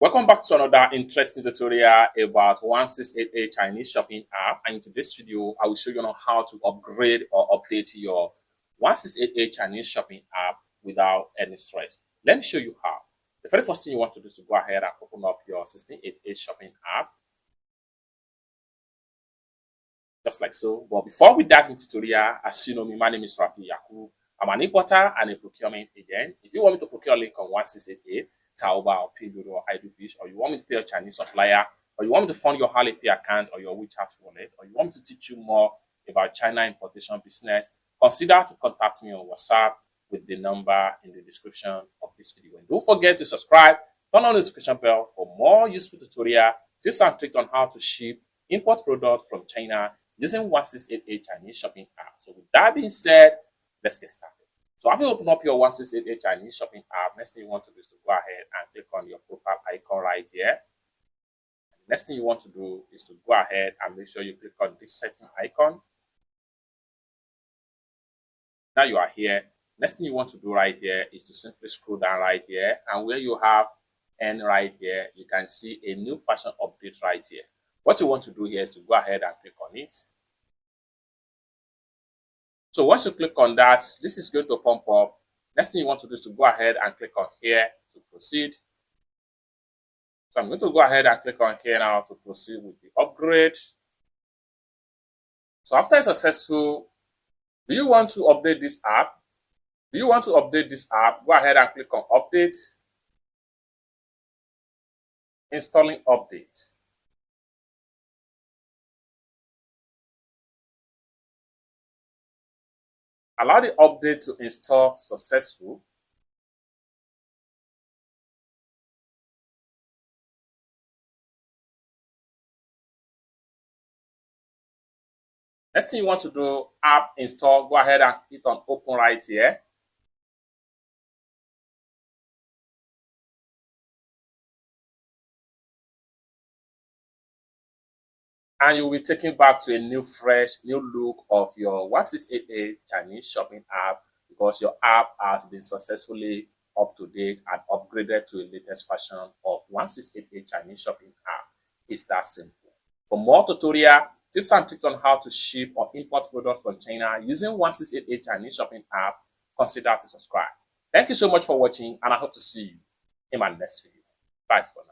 Welcome back to another interesting tutorial about 1688 Chinese shopping app. And in today's video, I will show you how to upgrade or update your 1688 Chinese shopping app without any stress. Let me show you how. The very first thing you want to do is to go ahead and open up your 1688 shopping app. Just like so. But before we dive into the tutorial, as you know me, my name is Rafi Yaku. I'm an importer and a procurement agent. If you want me to procure a link on 1688, Taoba or pinduoduo or Fish, or you want me to pay a Chinese supplier, or you want me to fund your Alipay account or your WeChat wallet, or you want me to teach you more about China importation business, consider to contact me on WhatsApp with the number in the description of this video. And don't forget to subscribe, turn on the notification bell for more useful tutorial, tips and tricks on how to ship import products from China using 1688 Chinese shopping app. So with that being said, let's get started. So after you open up your 1688 Chinese shopping app, next thing you want to do is to go ahead and click on your profile icon right here. Next thing you want to do is to go ahead and make sure you click on this setting icon. Now you are here. Next thing you want to do right here is to simply scroll down right here, and where you have N right here, you can see a new fashion update right here. What you want to do here is to go ahead and click on it. So once you click on that, this is going to pump up. Next thing you want to do is to go ahead and click on here to proceed. So I'm going to go ahead and click on here now to proceed with the upgrade. So after it's successful, do you want to update this app? Do you want to update this app? Go ahead and click on update. Installing update. Allow the update to install successful. Next thing you want to do, app install, go ahead and click on open right here. And you'll be taken back to a new, fresh, new look of your 1688 Chinese shopping app, because your app has been successfully up to date and upgraded to the latest version of 1688 Chinese shopping app. It's that simple. For more tutorial, tips and tricks on how to ship or import products from China using 1688 Chinese shopping app, consider to subscribe. Thank you so much for watching, and I hope to see you in my next video. Bye for now.